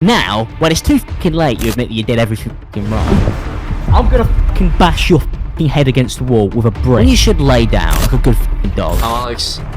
Now, when it's too fucking late, you admit that you did everything fucking wrong. I'm gonna fucking bash your fucking head against the wall with a brick. And you should lay down like a good fucking dog. Imallexx.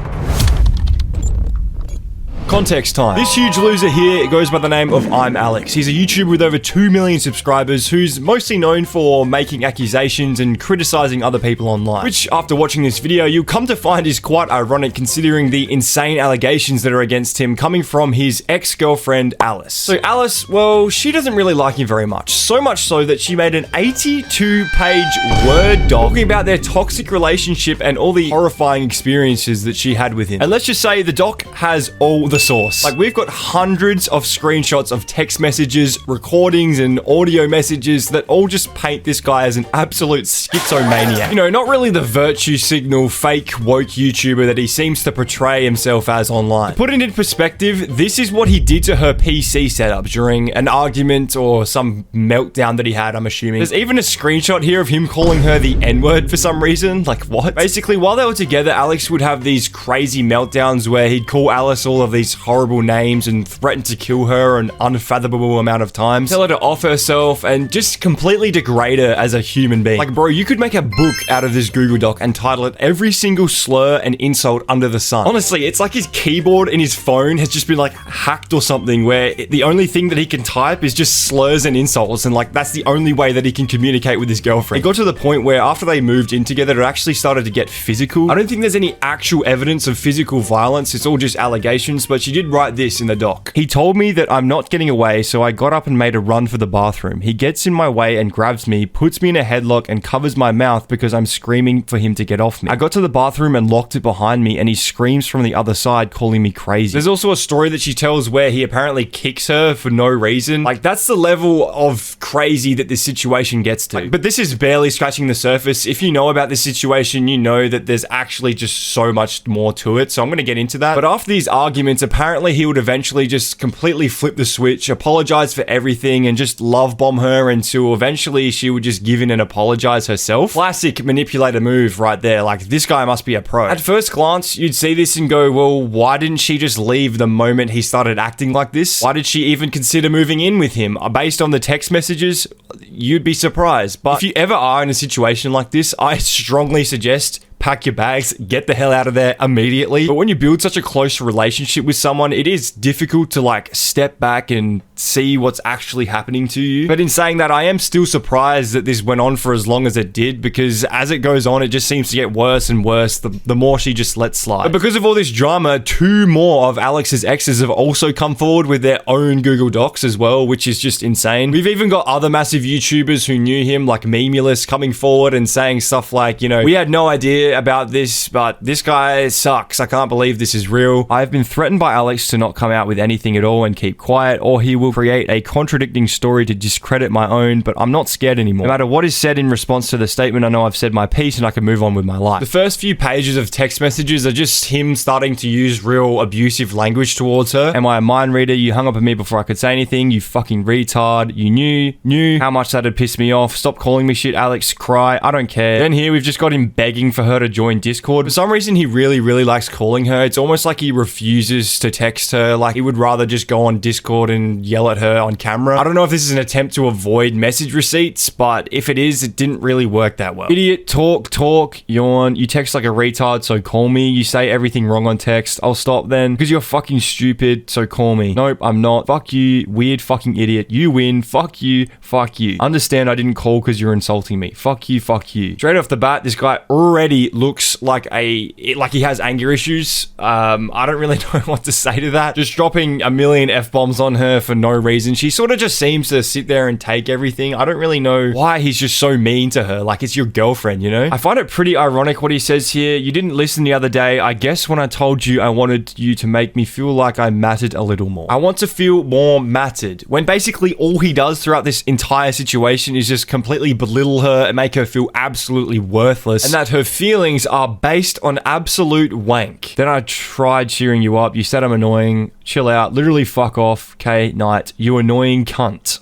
Context time. This huge loser here goes by the name of Imallexx. He's a YouTuber with over 2 million subscribers who's mostly known for making accusations and criticizing other people online. Which, after watching this video, you'll come to find is quite ironic considering the insane allegations that are against him coming from his ex-girlfriend, Alice. So Alice, well, she doesn't really like him very much. So much so that she made an 82-page Word doc talking about their toxic relationship and all the horrifying experiences that she had with him. And let's just say the doc has all the source. Like, we've got hundreds of screenshots of text messages, recordings, and audio messages that all just paint this guy as an absolute schizomaniac. You know, not really the virtue signal, fake, woke YouTuber that he seems to portray himself as online. To put it in perspective, this is what he did to her PC setup during an argument or some meltdown that he had, I'm assuming. There's even a screenshot here of him calling her the N-word for some reason. Like, what? Basically, while they were together, Alex would have these crazy meltdowns where he'd call Alice all of these horrible names and threaten to kill her an unfathomable amount of times, tell her to off herself, and just completely degrade her as a human being. Like, bro, you could make a book out of this Google Doc and title it every single slur and insult under the sun. Honestly, it's like his keyboard in his phone has just been like hacked or something, where the only thing that he can type is just slurs and insults, and like that's the only way that he can communicate with his girlfriend. It got to the point where after they moved in together, it actually started to get physical. I don't think there's any actual evidence of physical violence, it's all just allegations, but she did write this in the doc. He told me that I'm not getting away, so I got up and made a run for the bathroom. He gets in my way and grabs me, puts me in a headlock and covers my mouth because I'm screaming for him to get off me. I got to the bathroom and locked it behind me, and he screams from the other side, calling me crazy. There's also a story that she tells where he apparently kicks her for no reason. Like, that's the level of crazy that this situation gets to. But this is barely scratching the surface. If you know about this situation, you know that there's actually just so much more to it, so I'm gonna get into that. But after these arguments, apparently he would eventually just completely flip the switch, apologize for everything, and just love bomb her until eventually she would just give in and apologize herself. Classic manipulator move right there. Like, this guy must be a pro. At first glance, you'd see this and go, well, why didn't she just leave the moment he started acting like this? Why did she even consider moving in with him? Based on the text messages, you'd be surprised. But if you ever are in a situation like this, I strongly suggest pack your bags, get the hell out of there immediately. But when you build such a close relationship with someone, it is difficult to like step back and see what's actually happening to you. But in saying that, I am still surprised that this went on for as long as it did, because as it goes on, it just seems to get worse and worse the more she just lets slide. But because of all this drama, 2 more of Alex's exes have also come forward with their own Google Docs as well, which is just insane. We've even got other massive YouTubers who knew him, like Imallexx, coming forward and saying stuff like, you know, we had no idea about this, but this guy sucks. I can't believe this is real. I've been threatened by Alex to not come out with anything at all and keep quiet, or he will create a contradicting story to discredit my own, but I'm not scared anymore. No matter what is said in response to the statement, I know I've said my piece and I can move on with my life. The first few pages of text messages are just him starting to use real abusive language towards her. Am I a mind reader? You hung up on me before I could say anything. You fucking retard. You knew how much that'd piss me off. Stop calling me shit, Alex. Cry. I don't care. Then here we've just got him begging for her to join Discord. For some reason, he really likes calling her. It's almost like he refuses to text her. Like, he would rather just go on Discord and yell at her on camera. I don't know if this is an attempt to avoid message receipts, but if it is, it didn't really work that well. Idiot, talk, yawn. You text like a retard, so call me. You say everything wrong on text. I'll stop then. Because you're fucking stupid, so call me. Nope, I'm not. Fuck you, weird fucking idiot. You win. Fuck you. Understand I didn't call because you're insulting me. Fuck you. Straight off the bat, this guy already looks like he has anger issues. I don't really know what to say to that. Just dropping a million F-bombs on her for no reason. She sort of just seems to sit there and take everything. I don't really know why he's just so mean to her. Like, it's your girlfriend, you know? I find it pretty ironic what he says here. You didn't listen the other day. I guess when I told you I wanted you to make me feel like I mattered a little more. I want to feel more mattered. When basically all he does throughout this entire situation is just completely belittle her and make her feel absolutely worthless, and that her feelings are based on absolute wank. Then I tried cheering you up. You said I'm annoying. Chill out. Literally fuck off. Okay, night. You annoying cunt.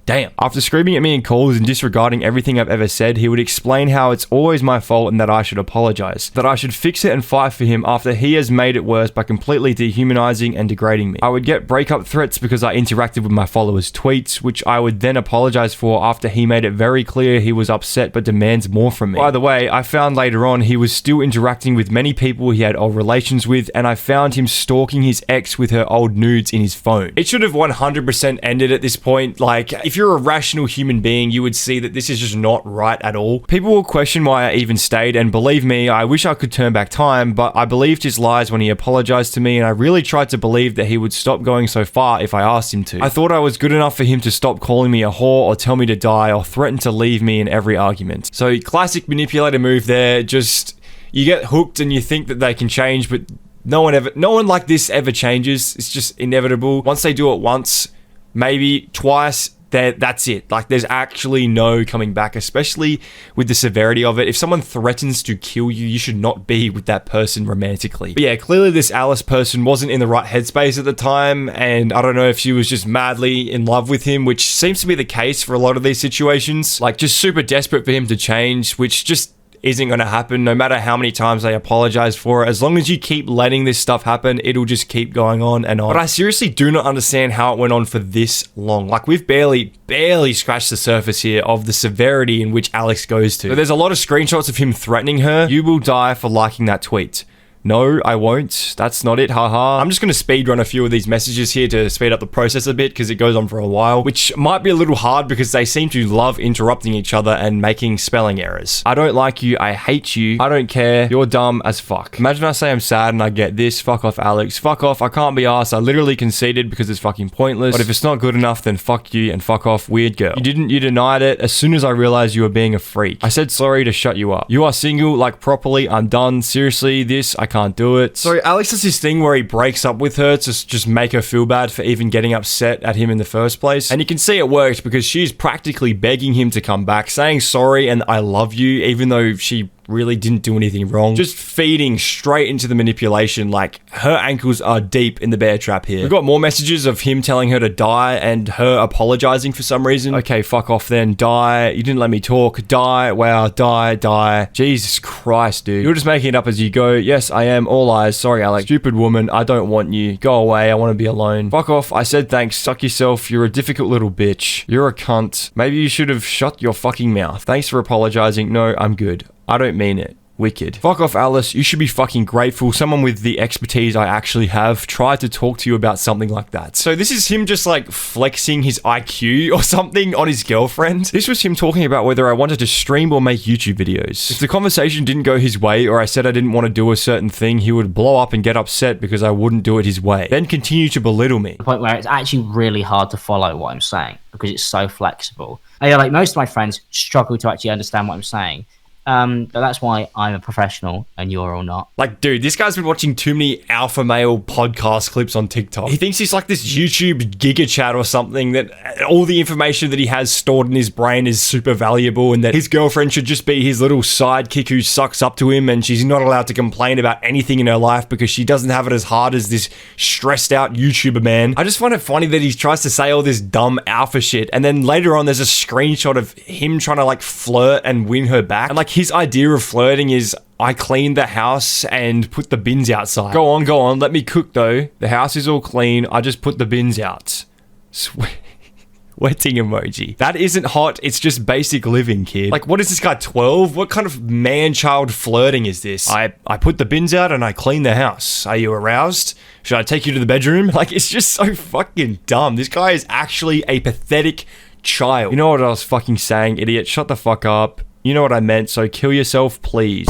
Damn. After screaming at me in calls and disregarding everything I've ever said, he would explain how it's always my fault and that I should apologize. That I should fix it and fight for him after he has made it worse by completely dehumanizing and degrading me. I would get breakup threats because I interacted with my followers' tweets, which I would then apologize for after he made it very clear he was upset but demands more from me. By the way, I found later on he was still interacting with many people he had old relations with, and I found him stalking his ex with her old nudes in his phone. It should have 100% ended at this point. Like, if you're a rational human being, you would see that this is just not right at all. People will question why I even stayed, and believe me, I wish I could turn back time, but I believed his lies when he apologized to me, and I really tried to believe that he would stop going so far if I asked him to. I thought I was good enough for him to stop calling me a whore or tell me to die or threaten to leave me in every argument. So classic manipulator move there. Just, you get hooked and you think that they can change, but no one like this ever changes. It's just inevitable. Once they do it once, maybe twice, that's it. Like, there's actually no coming back, especially with the severity of it. If someone threatens to kill you, you should not be with that person romantically. But yeah, clearly this Alice person wasn't in the right headspace at the time, and I don't know if she was just madly in love with him, which seems to be the case for a lot of these situations. Like, just super desperate for him to change, which just isn't going to happen no matter how many times they apologize for it. As long as you keep letting this stuff happen, it'll just keep going on and on. But I seriously do not understand how it went on for this long. Like, we've barely scratched the surface here of the severity in which Alex goes to. So there's a lot of screenshots of him threatening her. You will die for liking that tweet. No, I won't. That's not it, haha. I'm just going to speedrun a few of these messages here to speed up the process a bit because it goes on for a while, which might be a little hard because they seem to love interrupting each other and making spelling errors. I don't like you. I hate you. I don't care. You're dumb as fuck. Imagine I say I'm sad and I get this. Fuck off, Alex. Fuck off. I can't be arsed. I literally conceded because it's fucking pointless. But if it's not good enough, then fuck you and fuck off, weird girl. You denied it as soon as I realized you were being a freak. I said sorry to shut you up. You are single, like properly. I'm done. Seriously, I can't do it. So Alex does this thing where he breaks up with her to just make her feel bad for even getting upset at him in the first place. And you can see it worked because she's practically begging him to come back, saying sorry and I love you, even though she really didn't do anything wrong. Just feeding straight into the manipulation. Like, her ankles are deep in the bear trap here. We've got more messages of him telling her to die and her apologizing for some reason. Okay, fuck off then. Die. You didn't let me talk. Die. Wow. Die. Jesus Christ, dude. You're just making it up as you go. Yes, I am. All eyes. Sorry, Alex. Stupid woman. I don't want you. Go away. I want to be alone. Fuck off. I said thanks. Suck yourself. You're a difficult little bitch. You're a cunt. Maybe you should have shut your fucking mouth. Thanks for apologizing. No, I'm good. I don't mean it. Wicked. Fuck off, Alice. You should be fucking grateful. Someone with the expertise I actually have tried to talk to you about something like that. So this is him just like flexing his IQ or something on his girlfriend. This was him talking about whether I wanted to stream or make YouTube videos. If the conversation didn't go his way or I said I didn't want to do a certain thing, he would blow up and get upset because I wouldn't do it his way. Then continue to belittle me. The point where it's actually really hard to follow what I'm saying because it's so flexible. I feel like most of my friends struggle to actually understand what I'm saying. But that's why I'm a professional and you're all not. Like, dude, this guy's been watching too many alpha male podcast clips on TikTok. He thinks he's like this YouTube giga chat or something, that all the information that he has stored in his brain is super valuable and that his girlfriend should just be his little sidekick who sucks up to him and she's not allowed to complain about anything in her life because she doesn't have it as hard as this stressed out YouTuber man. I just find it funny that he tries to say all this dumb alpha shit and then later on there's a screenshot of him trying to like flirt and win her back. And like, his idea of flirting is, I cleaned the house and put the bins outside. Go on. Let me cook though. The house is all clean. I just put the bins out. Sweating emoji. That isn't hot. It's just basic living, kid. Like, what is this guy, 12? What kind of man-child flirting is this? I put the bins out and I cleaned the house. Are you aroused? Should I take you to the bedroom? Like, it's just so fucking dumb. This guy is actually a pathetic child. You know what I was fucking saying, idiot? Shut the fuck up. You know what I meant, so kill yourself, please.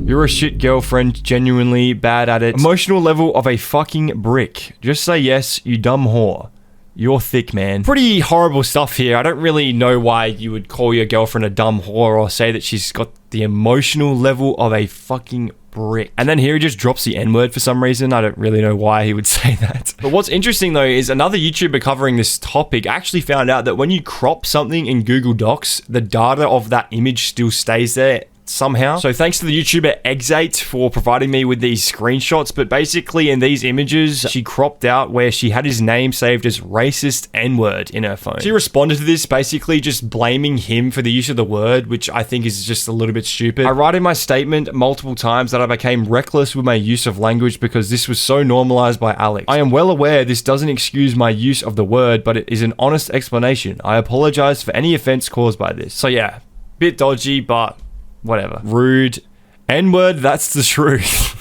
You're a shit girlfriend, genuinely bad at it. Emotional level of a fucking brick. Just say yes, you dumb whore. You're thick, man. Pretty horrible stuff here. I don't really know why you would call your girlfriend a dumb whore or say that she's got the emotional level of a fucking brick. And then here he just drops the N-word for some reason. I don't really know why he would say that. But what's interesting though is another YouTuber covering this topic actually found out that when you crop something in Google Docs, the data of that image still stays there somehow. So thanks to the YouTuber Exate for providing me with these screenshots, but basically in these images, she cropped out where she had his name saved as racist N-word in her phone. She responded to this basically just blaming him for the use of the word, which I think is just a little bit stupid. I write in my statement multiple times that I became reckless with my use of language because this was so normalized by Alex. I am well aware this doesn't excuse my use of the word, but it is an honest explanation. I apologize for any offense caused by this. So yeah, bit dodgy, but whatever. Rude. N-word, that's the truth.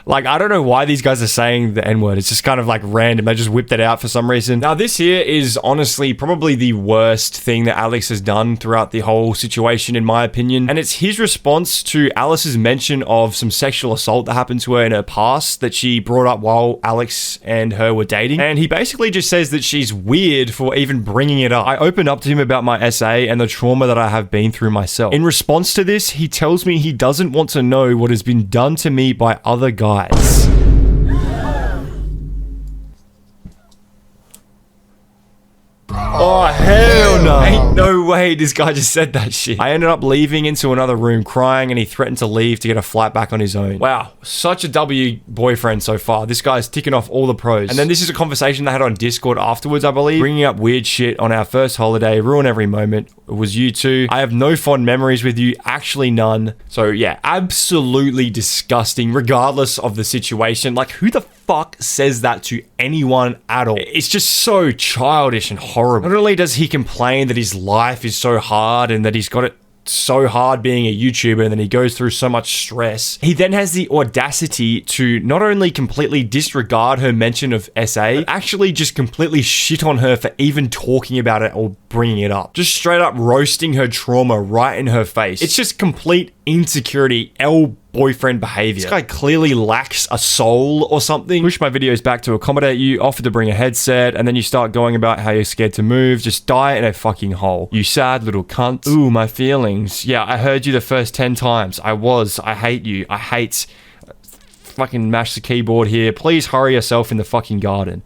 Like, I don't know why these guys are saying the N-word. It's just kind of like random. They just whipped it out for some reason. Now, this here is honestly probably the worst thing that Alex has done throughout the whole situation, in my opinion. And it's his response to Alice's mention of some sexual assault that happened to her in her past that she brought up while Alex and her were dating. And he basically just says that she's weird for even bringing it up. I opened up to him about my essay and the trauma that I have been through myself. In response to this, he tells me he doesn't want to know what has been done to me by other guys. Oh, hell no. Ain't no way this guy just said that shit. I ended up leaving into another room crying, and he threatened to leave to get a flight back on his own. Wow, such a W boyfriend so far. This guy's ticking off all the pros. And then this is a conversation they had on Discord afterwards, I believe, bringing up weird shit on our first holiday, ruin every moment. It was you two. I have no fond memories with you, actually none. So yeah, absolutely disgusting, regardless of the situation. Like, who the fuck says that to anyone at all? It's just so childish and horrible. Not only does he complain that his life is so hard and that he's got it so hard being a YouTuber and then he goes through so much stress, he then has the audacity to not only completely disregard her mention of SA, but actually just completely shit on her for even talking about it or bringing it up. Just straight up roasting her trauma right in her face. It's just complete insecurity, boyfriend behavior. This guy clearly lacks a soul or something. Push my videos back to accommodate you, offer to bring a headset, and then you start going about how you're scared to move. Just die in a fucking hole. You sad little cunt. Ooh, my feelings. Yeah, I heard you the first 10 times. I hate you. I hate... Fucking mash the keyboard here. Please hurry yourself in the fucking garden.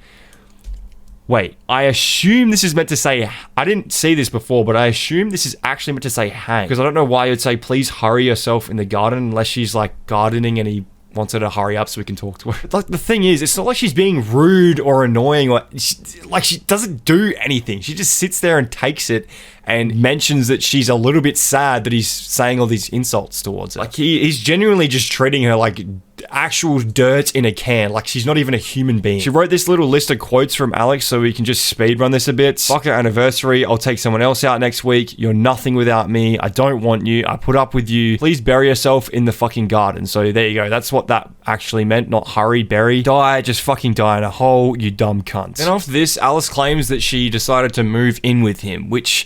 Wait, I assume this is meant to say... I didn't see this before, but I assume this is actually meant to say hang. Because I don't know why you'd say, please hurry yourself in the garden, unless she's like gardening and he wants her to hurry up so we can talk to her. Like, the thing is, it's not like she's being rude or annoying or... she doesn't do anything. She just sits there and takes it and mentions that she's a little bit sad that he's saying all these insults towards her. Like, he's genuinely just treating her like actual dirt in a can. Like, she's not even a human being. She wrote this little list of quotes from Alex so we can just speed run this a bit. Fuck our anniversary. I'll take someone else out next week. You're nothing without me. I don't want you. I put up with you. Please bury yourself in the fucking garden. So there you go. That's what that actually meant. Not hurry, bury. Die. Just fucking die in a hole, you dumb cunt. And after this, Alice claims that she decided to move in with him, which...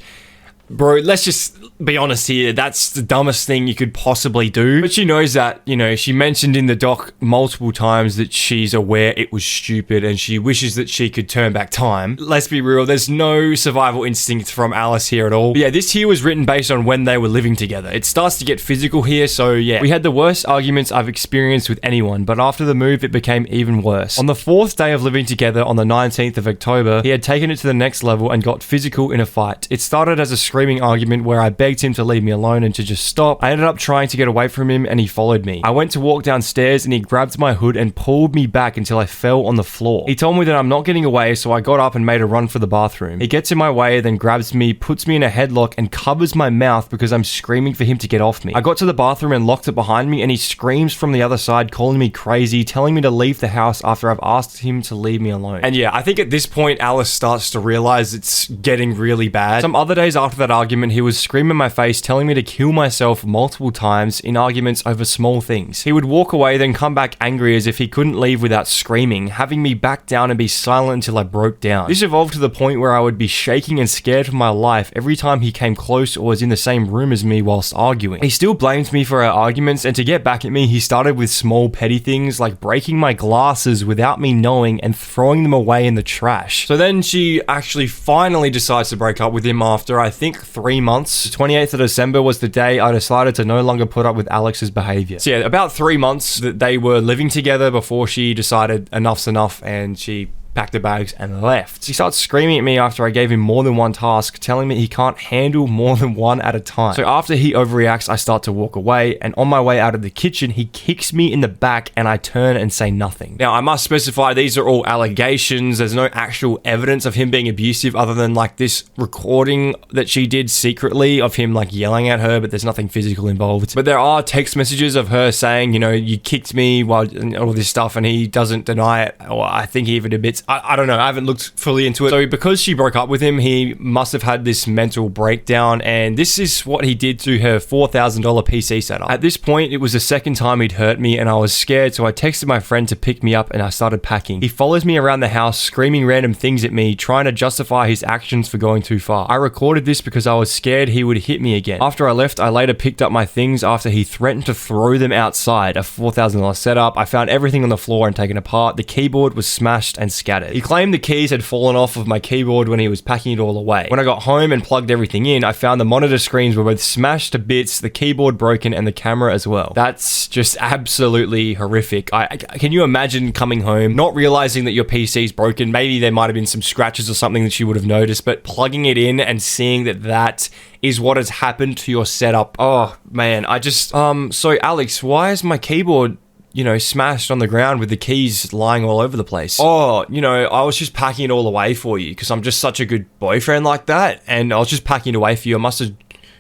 Bro, let's just be honest here. That's the dumbest thing you could possibly do. But she knows that, you know, she mentioned in the doc multiple times that she's aware it was stupid and she wishes that she could turn back time. Let's be real, there's no survival instinct from Alice here at all. But yeah, this here was written based on when they were living together. It starts to get physical here, so yeah. We had the worst arguments I've experienced with anyone, but after the move, it became even worse. On the 4th day of living together on the 19th of October, he had taken it to the next level and got physical in a fight. It started as a screaming argument where I begged him to leave me alone and to just stop. I ended up trying to get away from him and he followed me. I went to walk downstairs and he grabbed my hood and pulled me back until I fell on the floor. He told me that I'm not getting away, so I got up and made a run for the bathroom. He gets in my way, then grabs me, puts me in a headlock and covers my mouth because I'm screaming for him to get off me. I got to the bathroom and locked it behind me and he screams from the other side, calling me crazy, telling me to leave the house after I've asked him to leave me alone. And yeah, I think at this point Alice starts to realize it's getting really bad. Some other days after that argument, he was screaming in my face, telling me to kill myself multiple times in arguments over small things. He would walk away, then come back angry as if he couldn't leave without screaming, having me back down and be silent until I broke down. This evolved to the point where I would be shaking and scared for my life every time he came close or was in the same room as me whilst arguing. He still blames me for our arguments, and to get back at me, he started with small petty things like breaking my glasses without me knowing and throwing them away in the trash. So then she actually finally decides to break up with him after, I think, 3 months. The 28th of December was the day I decided to no longer put up with Alex's behavior. So yeah, about 3 months that they were living together before she decided enough's enough and she packed the bags, and left. He starts screaming at me after I gave him more than one task, telling me he can't handle more than one at a time. So after he overreacts, I start to walk away, and on my way out of the kitchen, he kicks me in the back, and I turn and say nothing. Now, I must specify these are all allegations. There's no actual evidence of him being abusive other than like this recording that she did secretly of him like yelling at her, but there's nothing physical involved. But there are text messages of her saying, you know, you kicked me while and all this stuff, and he doesn't deny it, or I think he even admits. I don't know, I haven't looked fully into it. So because she broke up with him, he must have had this mental breakdown, and this is what he did to her $4,000 PC setup. At this point, it was the second time he'd hurt me, and I was scared, so I texted my friend to pick me up, and I started packing. He follows me around the house, screaming random things at me, trying to justify his actions for going too far. I recorded this because I was scared he would hit me again. After I left, I later picked up my things after he threatened to throw them outside. A $4,000 setup. I found everything on the floor and taken apart. The keyboard was smashed and scattered. He claimed the keys had fallen off of my keyboard when he was packing it all away. When I got home and plugged everything in, I found the monitor screens were both smashed to bits, the keyboard broken, and the camera as well. That's just absolutely horrific. Can you imagine coming home, not realizing that your PC's broken? Maybe there might have been some scratches or something that you would have noticed, but plugging it in and seeing that that is what has happened to your setup. Oh man, so Alex, why is my keyboard, you know, smashed on the ground with the keys lying all over the place? Oh, you know, I was just packing it all away for you because I'm just such a good boyfriend like that, and I was just packing it away for you. I must have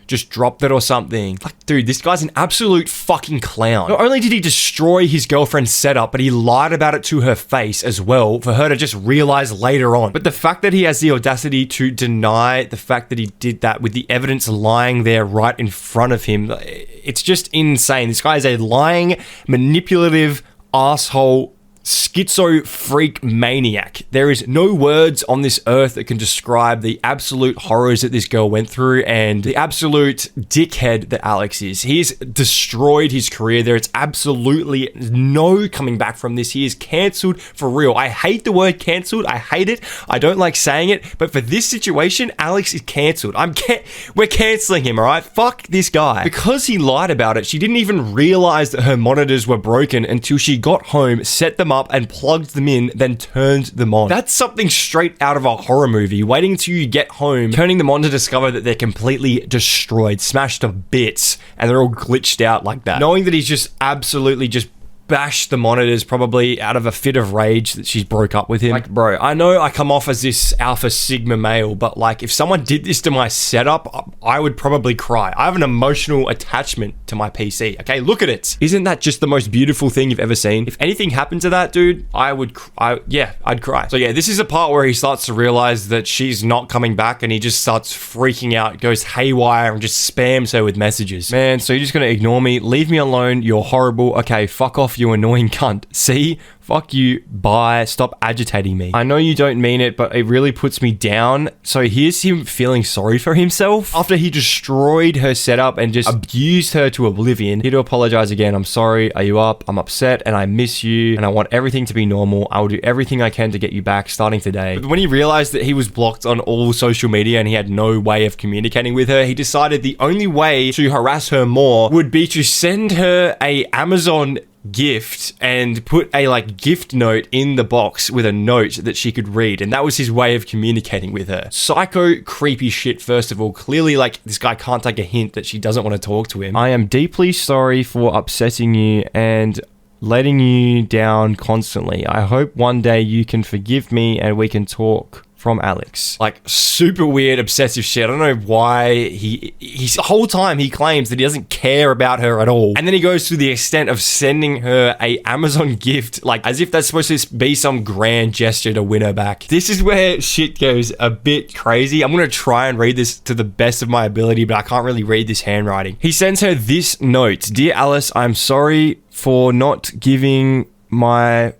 just dropped it or something. Like, dude, this guy's an absolute fucking clown. Not only did he destroy his girlfriend's setup, but he lied about it to her face as well for her to just realize later on. But the fact that he has the audacity to deny the fact that he did that with the evidence lying there right in front of him, it's just insane. This guy is a lying, manipulative asshole, schizo freak maniac. There is no words on this earth that can describe the absolute horrors that this girl went through and the absolute dickhead that Alex is. He's destroyed his career. There is absolutely no coming back from this. He is cancelled for real. I hate the word cancelled. I hate it. I don't like saying it, but for this situation, Alex is cancelled. We're cancelling him, all right? Fuck this guy. Because he lied about it, she didn't even realize that her monitors were broken until she got home, set them up, and plugged them in, then turned them on. That's something straight out of a horror movie. Waiting until you get home, turning them on to discover that they're completely destroyed, smashed to bits, and they're all glitched out like that. Knowing that he's just absolutely just bashed the monitors, probably out of a fit of rage that she's broke up with him. Like, bro, I know I come off as this alpha sigma male, but like, if someone did this to my setup, I would probably cry. I have an emotional attachment to my PC, okay? Look at it. Isn't that just the most beautiful thing you've ever seen? If anything happened to that dude, I'd cry. So yeah, this is the part where he starts to realize that she's not coming back, and he just starts freaking out, goes haywire, and just spams her with messages. Man, so you're just gonna ignore me? Leave me alone. You're horrible. Okay, fuck off, you annoying cunt. See? Fuck you. Bye. Stop agitating me. I know you don't mean it, but it really puts me down. So here's him feeling sorry for himself. After he destroyed her setup and just abused her to oblivion, here to apologize again. I'm sorry. Are you up? I'm upset and I miss you and I want everything to be normal. I will do everything I can to get you back starting today. But when he realized that he was blocked on all social media and he had no way of communicating with her, he decided the only way to harass her more would be to send her a Amazon gift and put a like gift note in the box with a note that she could read, and that was his way of communicating with her. Psycho creepy shit. First of all, clearly like this guy can't take a hint that she doesn't want to talk to him. I am deeply sorry for upsetting you and letting you down constantly. I hope one day you can forgive me and we can talk. From Alex. Like, super weird, obsessive shit. I don't know why he's the whole time he claims that he doesn't care about her at all. And then he goes to the extent of sending her a Amazon gift, like as if that's supposed to be some grand gesture to win her back. This is where shit goes a bit crazy. I'm gonna try and read this to the best of my ability, but I can't really read this handwriting. He sends her this note. Dear Alice, I'm sorry for not giving my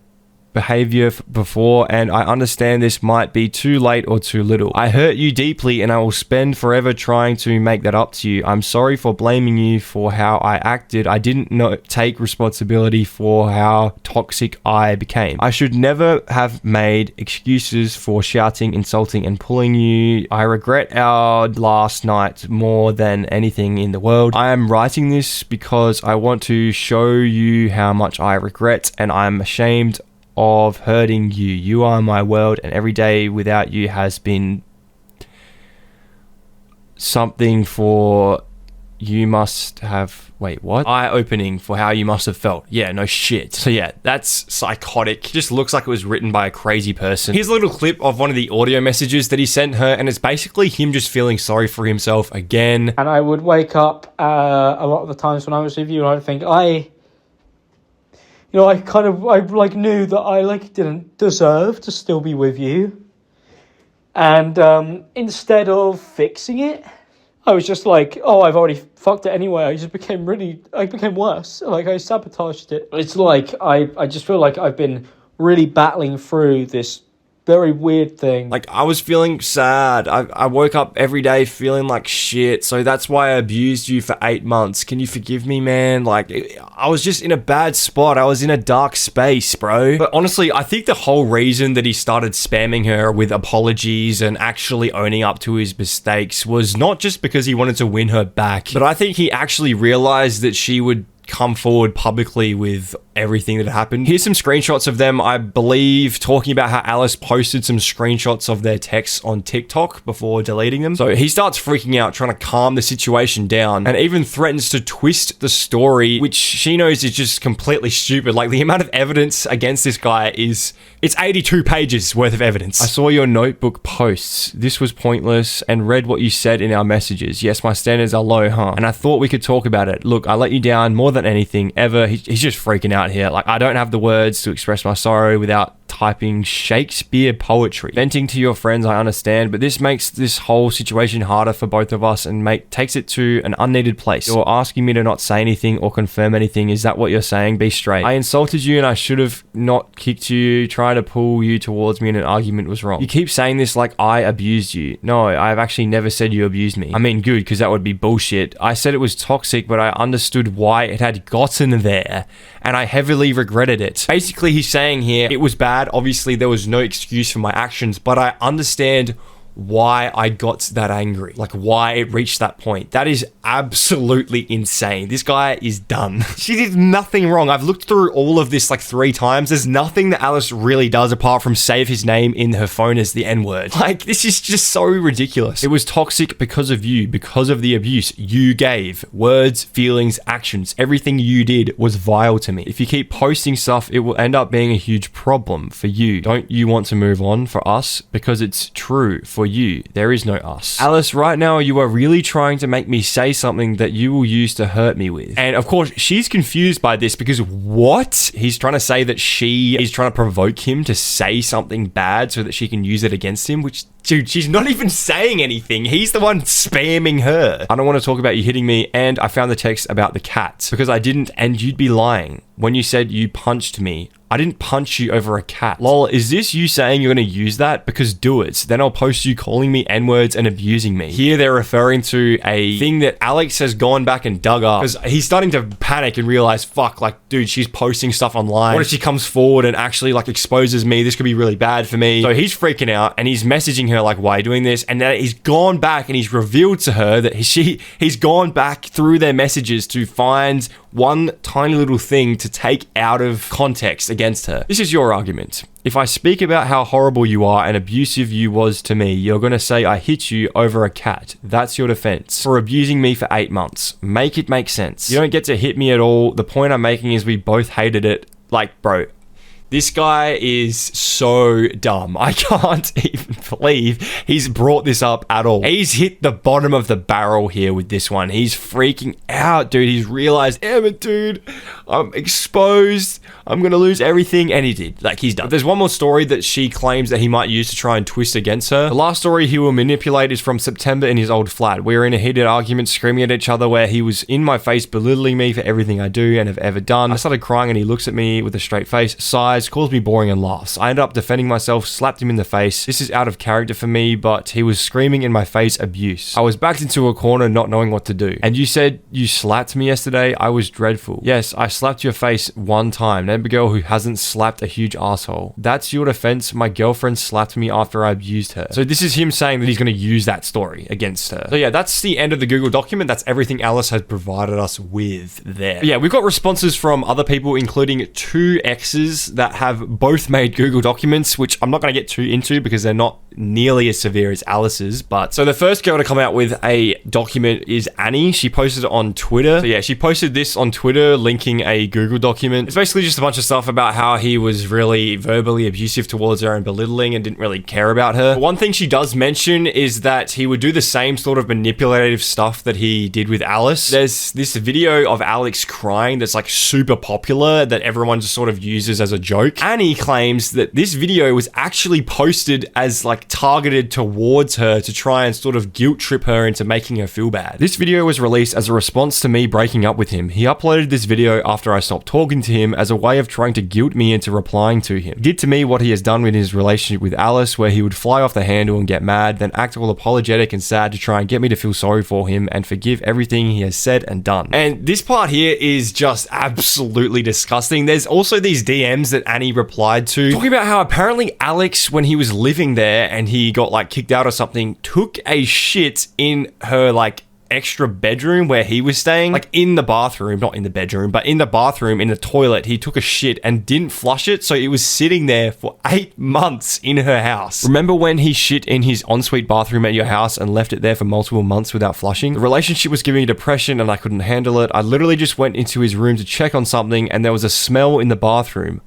behavior before, and I understand this might be too late or too little. I hurt you deeply and I will spend forever trying to make that up to you. I'm sorry for blaming you for how I acted. I didn't take responsibility for how toxic I became. I should never have made excuses for shouting, insulting, and pulling you. I regret our last night more than anything in the world. I am writing this because I want to show you how much I regret, and I'm ashamed of hurting you. You are my world, and every day without you has been something for you must have... Wait, what? Eye-opening for how you must have felt. Yeah, no shit. So yeah, that's psychotic. Just looks like it was written by a crazy person. Here's a little clip of one of the audio messages that he sent her, and it's basically him just feeling sorry for himself again. And I would wake up a lot of the times when I was with you, and I'd think, I knew that I didn't deserve to still be with you. And instead of fixing it, I was just like, oh, I've already fucked it anyway. I became worse. Like, I sabotaged it. It's like, I just feel like I've been really battling through this very weird thing. Like, I was feeling sad. I woke up every day feeling like shit. So that's why I abused you for 8 months. Can you forgive me, man? Like, I was just in a bad spot. I was in a dark space, bro. But honestly, I think the whole reason that he started spamming her with apologies and actually owning up to his mistakes was not just because he wanted to win her back, but I think he actually realized that she would come forward publicly with everything that happened. Here's some screenshots of them, I believe, talking about how Alice posted some screenshots of their texts on TikTok before deleting them. So he starts freaking out, trying to calm the situation down, and even threatens to twist the story, which she knows is just completely stupid. Like, the amount of evidence against this guy is... It's 82 pages worth of evidence. I saw your notebook posts. This was pointless, and read what you said in our messages. Yes, my standards are low, huh? And I thought we could talk about it. Look, I let you down more than anything ever. He's just freaking out here. Like, I don't have the words to express my sorrow without typing Shakespeare poetry. Venting to your friends, I understand, but this makes this whole situation harder for both of us and takes it to an unneeded place. You're asking me to not say anything or confirm anything. Is that what you're saying? Be straight. I insulted you and I should have not kicked you. Trying to pull you towards me in an argument was wrong. You keep saying this like I abused you. No, I've actually never said you abused me. I mean, good, because that would be bullshit. I said it was toxic, but I understood why it had gotten there, and I heavily regretted it. Basically, he's saying here, it was bad. Obviously, there was no excuse for my actions, but I understand why I got that angry, like why it reached that point. That is absolutely insane. This guy is done. She did nothing wrong. I've looked through all of this like 3 times. There's nothing that Alice really does apart from save his name in her phone as the N-word. Like, this is just so ridiculous. It was toxic because of you, because of the abuse you gave. Words, feelings, actions, everything you did was vile to me. If you keep posting stuff, it will end up being a huge problem for you. Don't you want to move on for us? Because it's true for you. There is no us. Alice, right now you are really trying to make me say something that you will use to hurt me with. And of course, she's confused by this because what? He's trying to say that she is trying to provoke him to say something bad so that she can use it against him, which, dude, she's not even saying anything. He's the one spamming her. I don't want to talk about you hitting me, and I found the text about the cat because I didn't, and you'd be lying when you said you punched me. I didn't punch you over a cat. Lol, is this you saying you're going to use that? Because do it. Then I'll post you calling me N-words and abusing me. Here they're referring to a thing that Alex has gone back and dug up because he's starting to panic and realize, fuck, like, dude, she's posting stuff online. What if she comes forward and actually like exposes me? This could be really bad for me. So he's freaking out and he's messaging her like, why are you doing this? And then he's gone back and he's revealed to her that he's gone back through their messages to find one tiny little thing to take out of context against her. This is your argument. If I speak about how horrible you are and abusive you was to me, you're gonna say I hit you over a cat. That's your defense for abusing me for 8 months. Make it make sense. You don't get to hit me at all. The point I'm making is we both hated it. Like, bro, this guy is so dumb. I can't even believe he's brought this up at all. He's hit the bottom of the barrel here with this one. He's freaking out, dude. He's realized, Emmett, dude, I'm exposed. I'm going to lose everything. And he did. Like, he's done. But there's one more story that she claims that he might use to try and twist against her. The last story he will manipulate is from September in his old flat. We were in a heated argument, screaming at each other, where he was in my face, belittling me for everything I do and have ever done. I started crying and he looks at me with a straight face, sighs, calls me boring and laughs. I ended up defending myself, slapped him in the face. This is out of character for me, but he was screaming in my face abuse. I was backed into a corner not knowing what to do. And you said you slapped me yesterday. I was dreadful. Yes, I slapped your face one time. Name a girl who hasn't slapped a huge asshole. That's your defense. My girlfriend slapped me after I abused her. So this is him saying that he's going to use that story against her. So yeah, that's the end of the Google document. That's everything Alice has provided us with there. But yeah, we've got responses from other people, including 2 exes that have both made Google documents, which I'm not going to get too into because they're not nearly as severe as Alice's. But so the first girl to come out with a document is Annie. She posted it on Twitter. So yeah, she posted this on Twitter, linking a Google document. It's basically just a bunch of stuff about how he was really verbally abusive towards her and belittling and didn't really care about her. But one thing she does mention is that he would do the same sort of manipulative stuff that he did with Alice. There's this video of Alex crying that's like super popular that everyone just sort of uses as a joke. Annie claims that this video was actually posted as like targeted towards her to try and sort of guilt trip her into making her feel bad. This video was released as a response to me breaking up with him. He uploaded this video after I stopped talking to him as a way of trying to guilt me into replying to him. He did to me what he has done with his relationship with Alice, where he would fly off the handle and get mad, then act all apologetic and sad to try and get me to feel sorry for him and forgive everything he has said and done. And this part here is just absolutely disgusting. There's also these DMs that Annie replied to, talking about how apparently Alex, when he was living there and he got like kicked out or something, took a shit in her like extra bedroom where he was staying, like in the bathroom, not in the bedroom, but in the bathroom, in the toilet. He took a shit and didn't flush it, so it was sitting there for 8 months in her house. Remember when he shit in his ensuite bathroom at your house and left it there for multiple months without flushing? The relationship was giving me depression and I couldn't handle it. I literally just went into his room to check on something and there was a smell in the bathroom.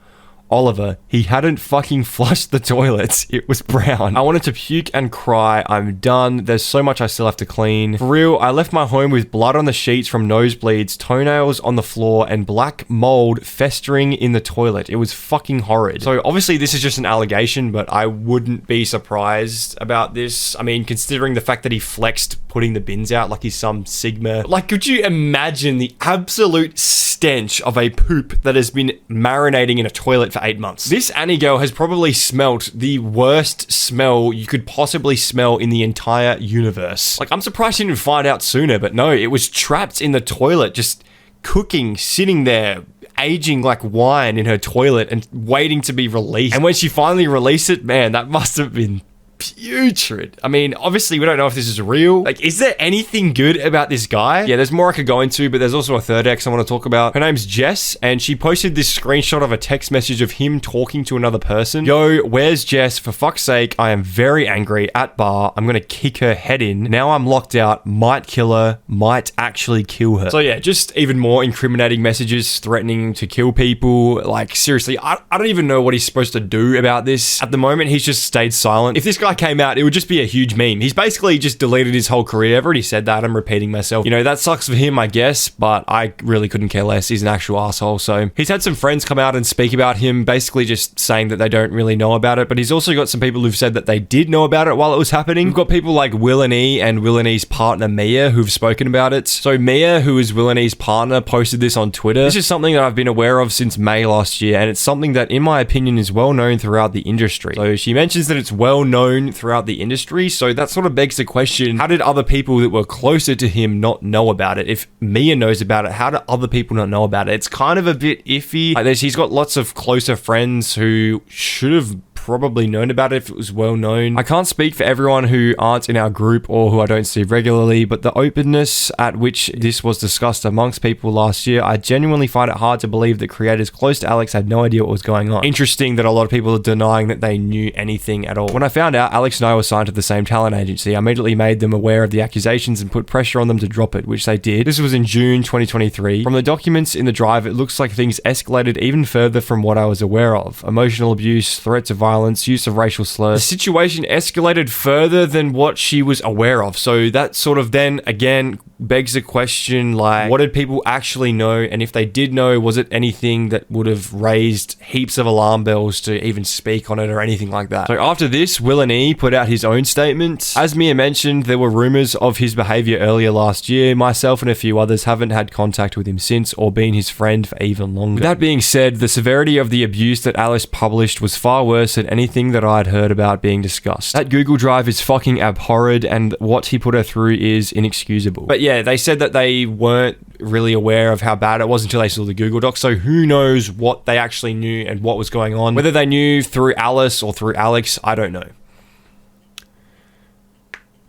Oliver, he hadn't fucking flushed the toilets. It was brown. I wanted to puke and cry. I'm done. There's so much I still have to clean. For real, I left my home with blood on the sheets from nosebleeds, toenails on the floor, and black mold festering in the toilet. It was fucking horrid. So obviously this is just an allegation, but I wouldn't be surprised about this. I mean, considering the fact that he flexed putting the bins out like he's some Sigma. Like, could you imagine the absolute stench of a poop that has been marinating in a toilet for 8 months? This Annie girl has probably smelt the worst smell you could possibly smell in the entire universe. Like, I'm surprised she didn't find out sooner, but no, it was trapped in the toilet, just cooking, sitting there, aging like wine in her toilet and waiting to be released. And when she finally released it, man, that must have been putrid. I mean, obviously we don't know if this is real. Like, is there anything good about this guy? Yeah, there's more I could go into, but there's also a third ex I want to talk about. Her name's Jess, and she posted this screenshot of a text message of him talking to another person. Yo, where's Jess? For fuck's sake, I am very angry at bar. I'm gonna kick her head in. Now I'm locked out. Might kill her. Might actually kill her. So yeah, just even more incriminating messages threatening to kill people. Like, seriously, I don't even know what he's supposed to do about this. At the moment, he's just stayed silent. If this guy came out, it would just be a huge meme. He's basically just deleted his whole career. I've already said that. I'm repeating myself. You know, that sucks for him, I guess, but I really couldn't care less. He's an actual asshole. So he's had some friends come out and speak about him, basically just saying that they don't really know about it, but he's also got some people who've said that they did know about it while it was happening. We've got people like Will and E and Will and E's partner Mia who've spoken about it. So Mia, who is Will and E's partner, posted this on Twitter. This is something that I've been aware of since May last year, and it's something that, in my opinion, is well known throughout the industry. So she mentions that it's well known throughout the industry, so that sort of begs the question, how did other people that were closer to him not know about it? If Mia knows about it, how do other people not know about it? It's kind of a bit iffy. Like, he's got lots of closer friends who should have probably known about it if it was well known. I can't speak for everyone who aren't in our group or who I don't see regularly, but the openness at which this was discussed amongst people last year, I genuinely find it hard to believe that creators close to Alex had no idea what was going on. Interesting that a lot of people are denying that they knew anything at all. When I found out Alex and I were signed to the same talent agency, I immediately made them aware of the accusations and put pressure on them to drop it, which they did. This was in June 2023. From the documents in the drive, it looks like things escalated even further from what I was aware of. Emotional abuse, threats of violence, use of racial slurs. The situation escalated further than what she was aware of. So that sort of then again begs the question, like, what did people actually know? And if they did know, was it anything that would have raised heaps of alarm bells to even speak on it or anything like that? So after this, Will and E put out his own statement. As Mia mentioned, there were rumors of his behavior earlier last year. Myself and a few others haven't had contact with him since or been his friend for even longer. With that being said, the severity of the abuse that Alice published was far worse than disregarded anything that I'd heard about being discussed. That Google Drive is fucking abhorred, and what he put her through is inexcusable. But yeah, they said that they weren't really aware of how bad it was until they saw the Google Doc, so who knows what they actually knew and what was going on. Whether they knew through Alice or through Alex, I don't know.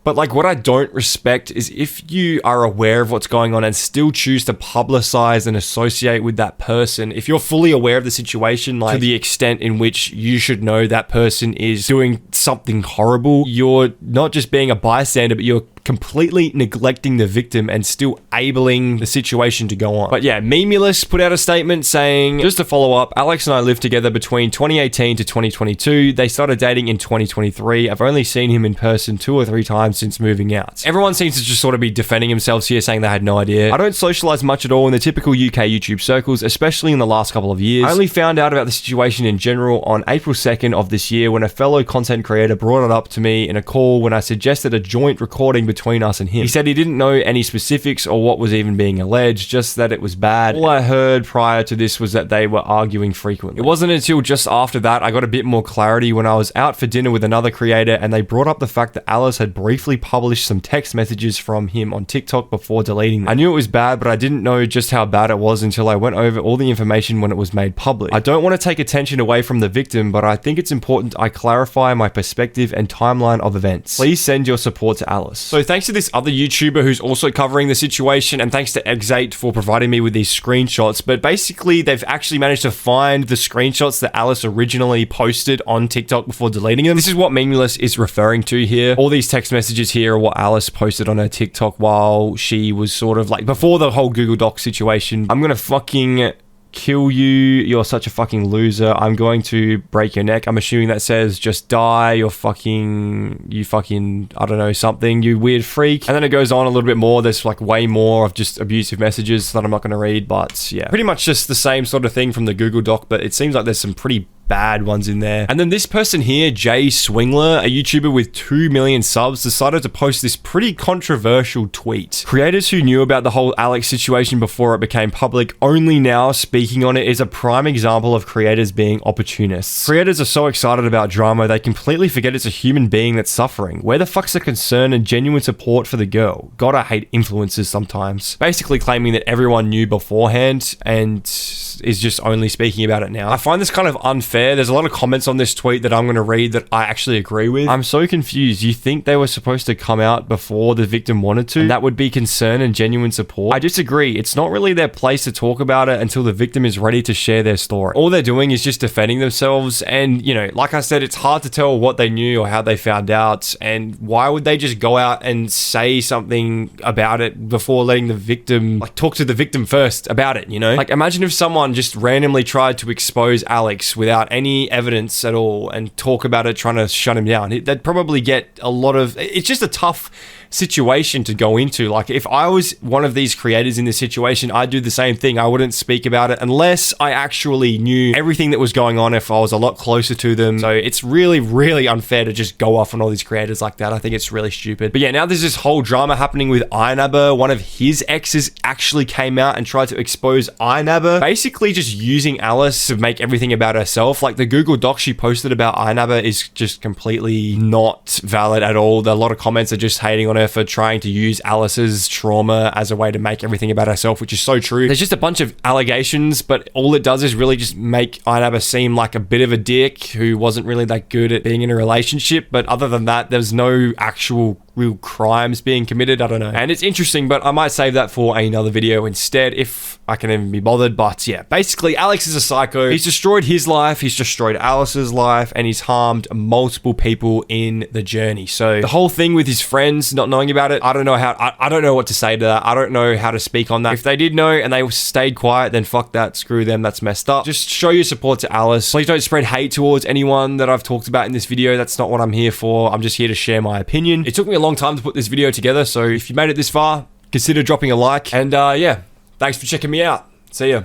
But like, what I don't respect is if you are aware of what's going on and still choose to publicize and associate with that person, if you're fully aware of the situation, like to the extent in which you should know that person is doing something horrible, you're not just being a bystander, but you're completely neglecting the victim and still abling the situation to go on. But yeah, Imallexx put out a statement saying, just to follow up, Alex and I lived together between 2018 to 2022. They started dating in 2023. I've only seen him in person 2 or 3 times since moving out. Everyone seems to just sort of be defending themselves here, saying they had no idea. I don't socialize much at all in the typical UK YouTube circles, especially in the last couple of years. I only found out about the situation in general on April 2nd of this year when a fellow content creator brought it up to me in a call when I suggested a joint recording between us and him. He said he didn't know any specifics or what was even being alleged, just that it was bad. All I heard prior to this was that they were arguing frequently. It wasn't until just after that I got a bit more clarity when I was out for dinner with another creator and they brought up the fact that Alice had briefly published some text messages from him on TikTok before deleting them. I knew it was bad, but I didn't know just how bad it was until I went over all the information when it was made public. I don't want to take attention away from the victim, but I think it's important I clarify my perspective and timeline of events. Please send your support to Alice. So thanks to this other YouTuber who's also covering the situation, and thanks to Exate for providing me with these screenshots, but basically they've actually managed to find the screenshots that Alice originally posted on TikTok before deleting them. This is what Imallexx is referring to here. All these text messages here are what Alice posted on her TikTok while she was sort of like, before the whole Google Doc situation. I'm gonna fucking kill you, you're such a fucking loser, I'm going to break your neck. I'm assuming that says just die, you fucking, I don't know, something, you weird freak. And then it goes on a little bit more. There's like way more of just abusive messages that I'm not going to read, but yeah, pretty much just the same sort of thing from the Google Doc, but it seems like there's some pretty bad ones in there. And then this person here, Jay Swingler, a YouTuber with 2 million subs, decided to post this pretty controversial tweet. Creators who knew about the whole Alex situation before it became public only now speaking on it is a prime example of creators being opportunists. Creators are so excited about drama, they completely forget it's a human being that's suffering. Where the fuck's the concern and genuine support for the girl? God, I hate influencers sometimes. Basically claiming that everyone knew beforehand and is just only speaking about it now. I find this kind of unfair. There's a lot of comments on this tweet that I'm going to read that I actually agree with. I'm so confused. You think they were supposed to come out before the victim wanted to? And that would be concern and genuine support? I disagree. It's not really their place to talk about it until the victim is ready to share their story. All they're doing is just defending themselves, and you know, like I said, it's hard to tell what they knew or how they found out, and why would they just go out and say something about it before letting the victim, like, talk to the victim first about it, you know? Like, imagine if someone just randomly tried to expose Alex without any evidence at all and talk about it, trying to shut him down. They'd probably get a lot of, it's just a tough situation to go into. Like, if I was one of these creators in this situation, I'd do the same thing. I wouldn't speak about it unless I actually knew everything that was going on, if I was a lot closer to them. So it's really, really unfair to just go off on all these creators like that. I think it's really stupid. But yeah, now there's this whole drama happening with iNabber. One of his exes actually came out and tried to expose iNabber, basically just using Alice to make everything about herself. Like, the Google Doc she posted about iNabber is just completely not valid at all. A lot of comments are just hating on her for trying to use Alice's trauma as a way to make everything about herself, which is so true. There's just a bunch of allegations, but all it does is really just make iNabber seem like a bit of a dick who wasn't really that good at being in a relationship. But other than that, there's no actual real crimes being committed. I don't know. And it's interesting, but I might save that for another video instead if I can even be bothered. But yeah, basically Alex is a psycho. He's destroyed his life, he's destroyed Alice's life, and he's harmed multiple people in the journey. So the whole thing with his friends not knowing about it, I don't know how, I don't know what to say to that. I don't know how to speak on that. If they did know and they stayed quiet, then fuck that, screw them, that's messed up. Just show your support to Alice. Please don't spread hate towards anyone that I've talked about in this video. That's not what I'm here for. I'm just here to share my opinion. It took me a long time to put this video together, so if you made it this far, consider dropping a like, and yeah, thanks for checking me out. See ya.